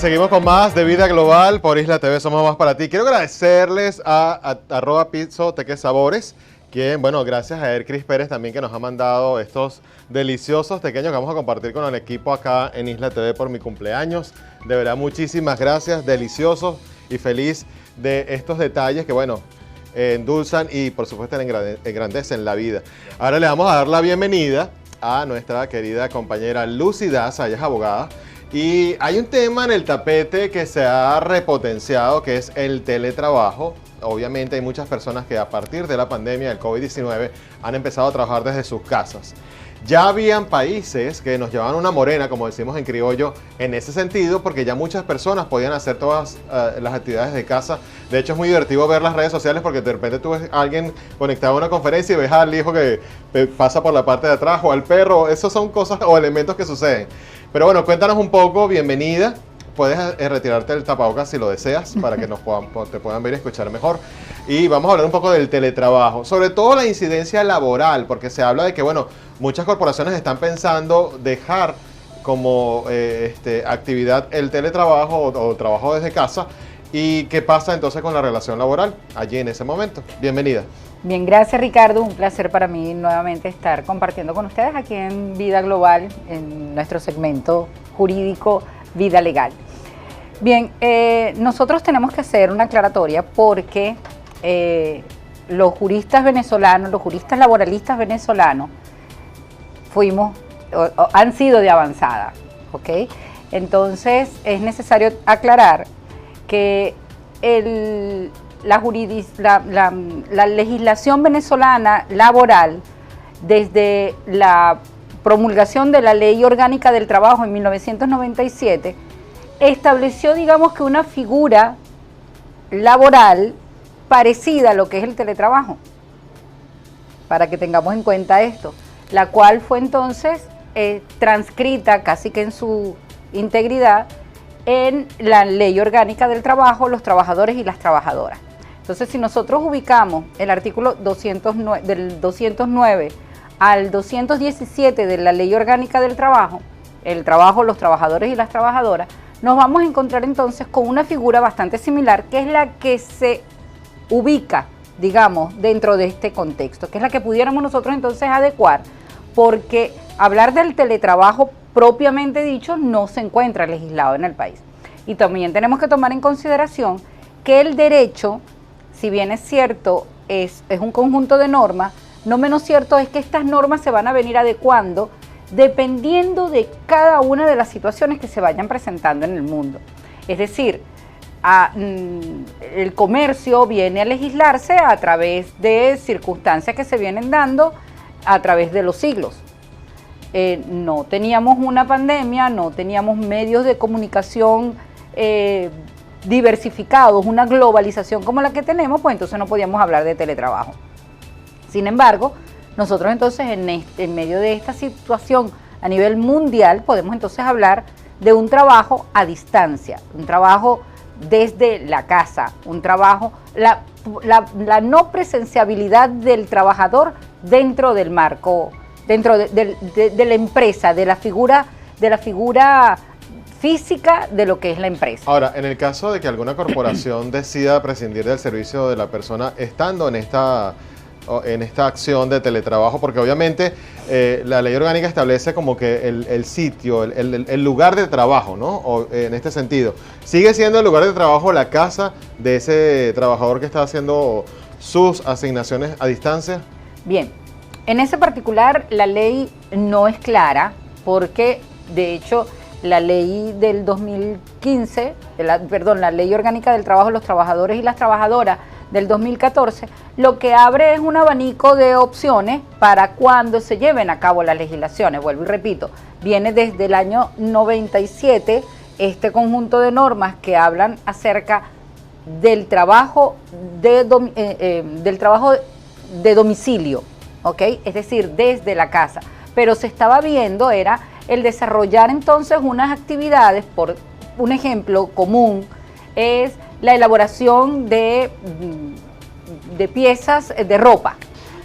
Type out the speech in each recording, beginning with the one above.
seguimos con más de Vida Global por Isla TV, somos más para ti. Quiero agradecerles a @pizzo Teque Sabores, quien, bueno, gracias a Cris Pérez también que nos ha mandado estos deliciosos pequeños que vamos a compartir con el equipo acá en Isla TV por mi cumpleaños. De verdad, muchísimas gracias, deliciosos y feliz de estos detalles que, bueno, endulzan y por supuesto engrandecen la vida. Ahora le vamos a dar la bienvenida a nuestra querida compañera Lucy Daza, ella es abogada. Y hay un tema en el tapete que se ha repotenciado, que es el teletrabajo. Obviamente hay muchas personas que a partir de la pandemia del COVID-19 han empezado a trabajar desde sus casas. Ya habían países que nos llevaban una morena, como decimos en criollo, en ese sentido, porque ya muchas personas podían hacer todas las actividades de casa. De hecho, es muy divertido ver las redes sociales porque de repente tú ves a alguien conectado a una conferencia y ves al hijo que pasa por la parte de atrás o al perro. Esas son cosas o elementos que suceden. Pero bueno, cuéntanos un poco, bienvenida. Puedes retirarte el tapabocas si lo deseas para que te puedan ver y escuchar mejor. Y vamos a hablar un poco del teletrabajo, sobre todo la incidencia laboral, porque se habla de que, bueno, muchas corporaciones están pensando dejar como actividad el teletrabajo o trabajo desde casa. ¿Y qué pasa entonces con la relación laboral allí en ese momento? Bienvenida. Bien, gracias Ricardo, un placer para mí nuevamente estar compartiendo con ustedes aquí en Vida Global, en nuestro segmento jurídico Vida Legal. Bien, nosotros tenemos que hacer una aclaratoria porque los juristas venezolanos, los juristas laboralistas venezolanos, han sido de avanzada, ¿ok? Entonces es necesario aclarar que la legislación venezolana laboral, desde la promulgación de la Ley Orgánica del Trabajo en 1997, estableció, digamos que una figura laboral parecida a lo que es el teletrabajo, para que tengamos en cuenta esto, la cual fue entonces transcrita casi que en su integridad en la Ley Orgánica del Trabajo, los trabajadores y las trabajadoras. Entonces, si nosotros ubicamos el artículo 209, del 209 al 217 de la Ley Orgánica del Trabajo, el trabajo, los trabajadores y las trabajadoras, nos vamos a encontrar entonces con una figura bastante similar, que es la que se ubica, digamos, dentro de este contexto, que es la que pudiéramos nosotros entonces adecuar, porque hablar del teletrabajo propiamente dicho no se encuentra legislado en el país. Y también tenemos que tomar en consideración que el derecho, si bien es cierto, es un conjunto de normas, no menos cierto es que estas normas se van a venir adecuando dependiendo de cada una de las situaciones que se vayan presentando en el mundo. Es decir, el comercio viene a legislarse a través de circunstancias que se vienen dando a través de los siglos. No teníamos una pandemia, no teníamos medios de comunicación diversificados, una globalización como la que tenemos, pues entonces no podíamos hablar de teletrabajo. Sin embargo, nosotros entonces en medio de esta situación a nivel mundial podemos entonces hablar de un trabajo a distancia, un trabajo desde la casa, un trabajo, la no presenciabilidad del trabajador dentro del marco, dentro de la empresa, de la figura física de lo que es la empresa. Ahora, en el caso de que alguna corporación decida prescindir del servicio de la persona estando en esta acción de teletrabajo, porque obviamente la ley orgánica establece como que el sitio, el lugar de trabajo, ¿no? O, en este sentido, ¿sigue siendo el lugar de trabajo la casa de ese trabajador que está haciendo sus asignaciones a distancia? Bien, en ese particular la ley no es clara porque, de hecho, la ley del 2015, la Ley Orgánica del Trabajo de los Trabajadores y las Trabajadoras del 2014, lo que abre es un abanico de opciones para cuando se lleven a cabo las legislaciones. Vuelvo y repito, viene desde el año 97 este conjunto de normas que hablan acerca del trabajo de domicilio, ¿ok? Es decir, desde la casa. Pero se estaba viendo era el desarrollar entonces unas actividades, por un ejemplo común es la elaboración de piezas de ropa.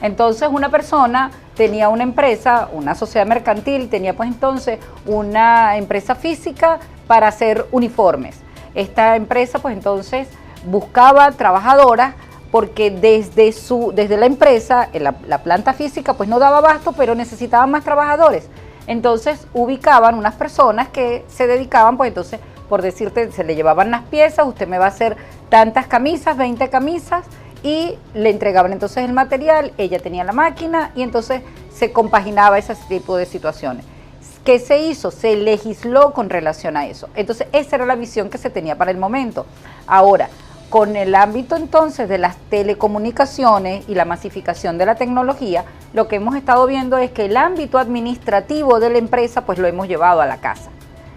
Entonces una persona tenía una empresa, una sociedad mercantil, tenía pues entonces una empresa física para hacer uniformes. Esta empresa pues entonces buscaba trabajadoras porque desde la empresa, la planta física pues no daba abasto, pero necesitaban más trabajadores. Entonces ubicaban unas personas que se dedicaban, pues entonces, por decirte, se le llevaban las piezas, usted me va a hacer tantas camisas, 20 camisas, y le entregaban entonces el material, ella tenía la máquina y entonces se compaginaba ese tipo de situaciones. ¿Qué se hizo? Se legisló con relación a eso. Entonces esa era la visión que se tenía para el momento. Ahora, con el ámbito entonces de las telecomunicaciones y la masificación de la tecnología, lo que hemos estado viendo es que el ámbito administrativo de la empresa pues lo hemos llevado a la casa.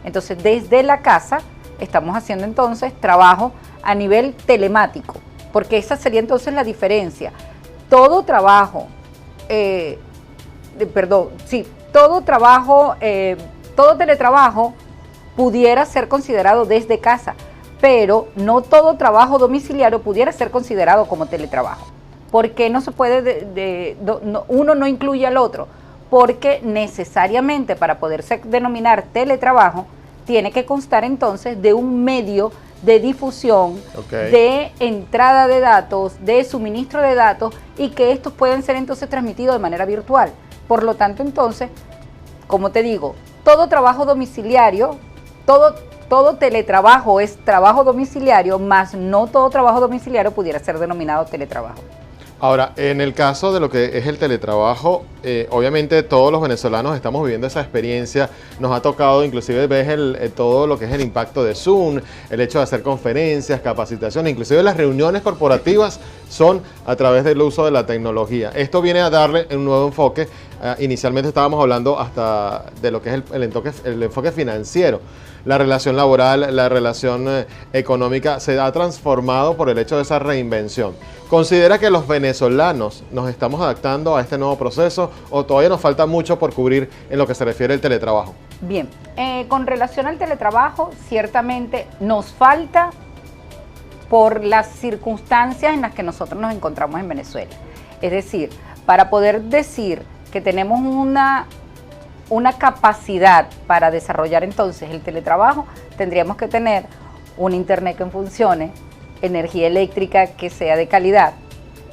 Entonces desde la casa estamos haciendo entonces trabajo a nivel telemático, porque esa sería entonces la diferencia. Todo trabajo, todo teletrabajo pudiera ser considerado desde casa, pero no todo trabajo domiciliario pudiera ser considerado como teletrabajo. ¿Por qué no se puede, uno no incluye al otro? Porque necesariamente para poderse denominar teletrabajo, tiene que constar entonces de un medio de difusión, de entrada de datos, de suministro de datos, y que estos pueden ser entonces transmitidos de manera virtual. Por lo tanto, entonces, como te digo, todo trabajo domiciliario, todo teletrabajo es trabajo domiciliario, más no todo trabajo domiciliario pudiera ser denominado teletrabajo. Ahora, en el caso de lo que es el teletrabajo, obviamente todos los venezolanos estamos viviendo esa experiencia, nos ha tocado, inclusive ves todo lo que es el impacto de Zoom, el hecho de hacer conferencias, capacitaciones, inclusive las reuniones corporativas son a través del uso de la tecnología. Esto viene a darle un nuevo enfoque. Inicialmente estábamos hablando hasta de lo que es el enfoque financiero. La relación laboral, la relación económica se ha transformado por el hecho de esa reinvención. ¿Considera que los venezolanos nos estamos adaptando a este nuevo proceso o todavía nos falta mucho por cubrir en lo que se refiere al teletrabajo? Bien, con relación al teletrabajo, ciertamente nos falta por las circunstancias en las que nosotros nos encontramos en Venezuela. Es decir, para poder decir que tenemos una capacidad para desarrollar entonces el teletrabajo, tendríamos que tener un internet que funcione, energía eléctrica que sea de calidad,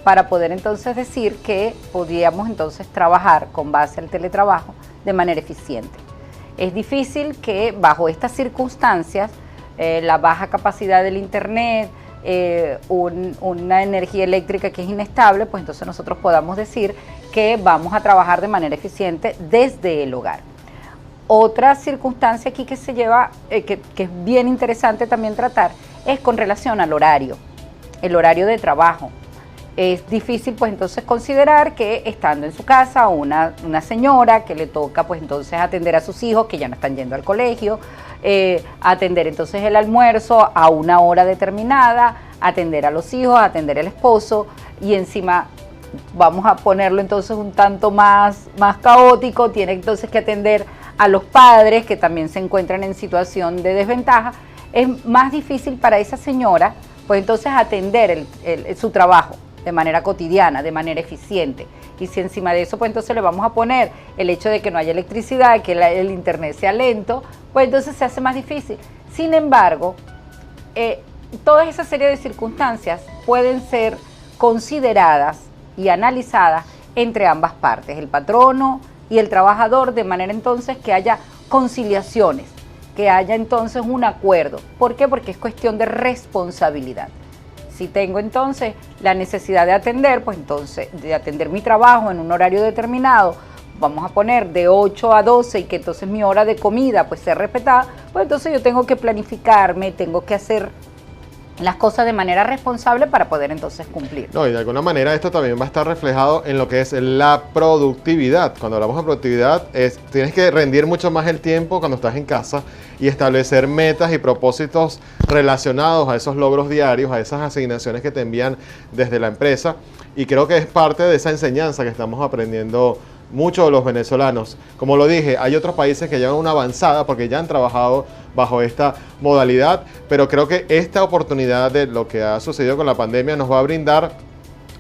para poder entonces decir que podríamos entonces trabajar con base al teletrabajo de manera eficiente. Es difícil que bajo estas circunstancias, la baja capacidad del internet, una energía eléctrica que es inestable, pues entonces nosotros podamos decir que vamos a trabajar de manera eficiente desde el hogar. Otra circunstancia aquí que se lleva, que es bien interesante también tratar, es con relación al horario, el horario de trabajo. Es difícil pues entonces considerar que estando en su casa una señora que le toca pues entonces atender a sus hijos que ya no están yendo al colegio, atender entonces el almuerzo a una hora determinada, atender a los hijos, atender al esposo, y encima vamos a ponerlo entonces un tanto más caótico, tiene entonces que atender a los padres que también se encuentran en situación de desventaja. Es más difícil para esa señora pues entonces atender su trabajo de manera cotidiana, de manera eficiente. Y si encima de eso pues entonces le vamos a poner el hecho de que no haya electricidad, que el internet sea lento, pues entonces se hace más difícil. Sin embargo, toda esa serie de circunstancias pueden ser consideradas y analizadas entre ambas partes, el patrono y el trabajador, de manera entonces que haya conciliaciones, que haya entonces un acuerdo. ¿Por qué? Porque es cuestión de responsabilidad. Si tengo entonces la necesidad de atender, pues entonces de atender mi trabajo en un horario determinado, vamos a poner de 8 a 12 y que entonces mi hora de comida pues sea respetada, pues entonces yo tengo que planificarme, tengo que hacer las cosas de manera responsable para poder entonces cumplir. No, y de alguna manera esto también va a estar reflejado en lo que es la productividad. Cuando hablamos de productividad, tienes que rendir mucho más el tiempo cuando estás en casa y establecer metas y propósitos relacionados a esos logros diarios, a esas asignaciones que te envían desde la empresa. Y creo que es parte de esa enseñanza que estamos aprendiendo muchos de los venezolanos. Como lo dije, hay otros países que llevan una avanzada porque ya han trabajado bajo esta modalidad, pero creo que esta oportunidad de lo que ha sucedido con la pandemia nos va a brindar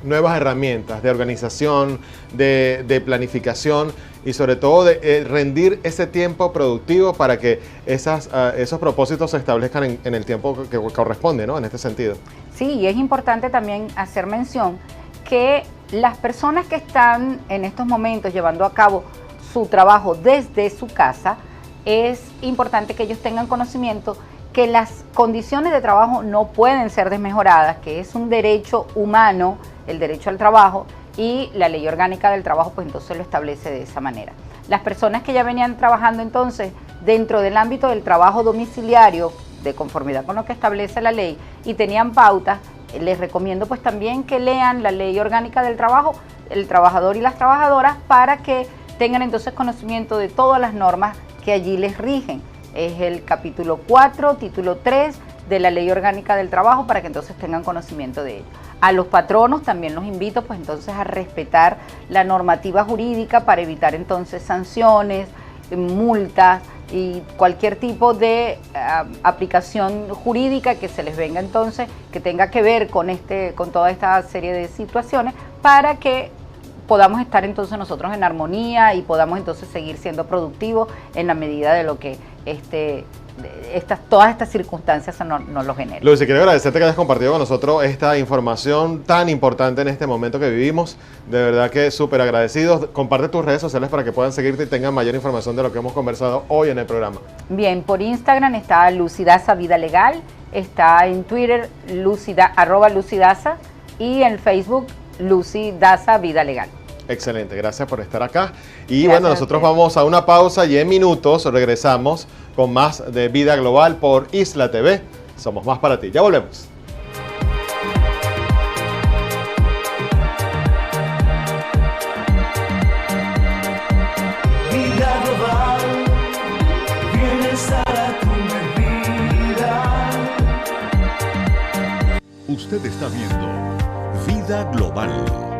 nuevas herramientas de organización, de planificación y sobre todo de rendir ese tiempo productivo para que esos propósitos se establezcan en el tiempo que corresponde, ¿no? En este sentido. Sí, y es importante también hacer mención que las personas que están en estos momentos llevando a cabo su trabajo desde su casa, es importante que ellos tengan conocimiento que las condiciones de trabajo no pueden ser desmejoradas, que es un derecho humano, el derecho al trabajo, y la ley orgánica del trabajo pues entonces lo establece de esa manera. Las personas que ya venían trabajando entonces dentro del ámbito del trabajo domiciliario, de conformidad con lo que establece la ley, y tenían pautas, les recomiendo pues también que lean la ley orgánica del trabajo, el trabajador y las trabajadoras, para que tengan entonces conocimiento de todas las normas que allí les rigen. Es el capítulo 4, título 3 de la Ley Orgánica del Trabajo, para que entonces tengan conocimiento de ello. A los patronos también los invito pues entonces a respetar la normativa jurídica para evitar entonces sanciones, multas y cualquier tipo de aplicación jurídica que se les venga entonces, que tenga que ver con toda esta serie de situaciones, para que podamos estar entonces nosotros en armonía y podamos entonces seguir siendo productivos en la medida de lo que todas estas circunstancias nos lo generan. Lucy, quiero agradecerte que hayas compartido con nosotros esta información tan importante en este momento que vivimos. De verdad que súper agradecidos. Comparte tus redes sociales para que puedan seguirte y tengan mayor información de lo que hemos conversado hoy en el programa. Bien, por Instagram está Lucy Daza Vida Legal, está en Twitter @LucyDaza y en Facebook Lucy Daza Vida Legal. Excelente, gracias por estar acá. Y Gracias bueno, nosotros vamos a una pausa y en minutos regresamos con más de Vida Global por Isla TV. Somos más para ti. Ya volvemos. Vida Global, bienestar a tu medida. Usted está viendo Vida Global.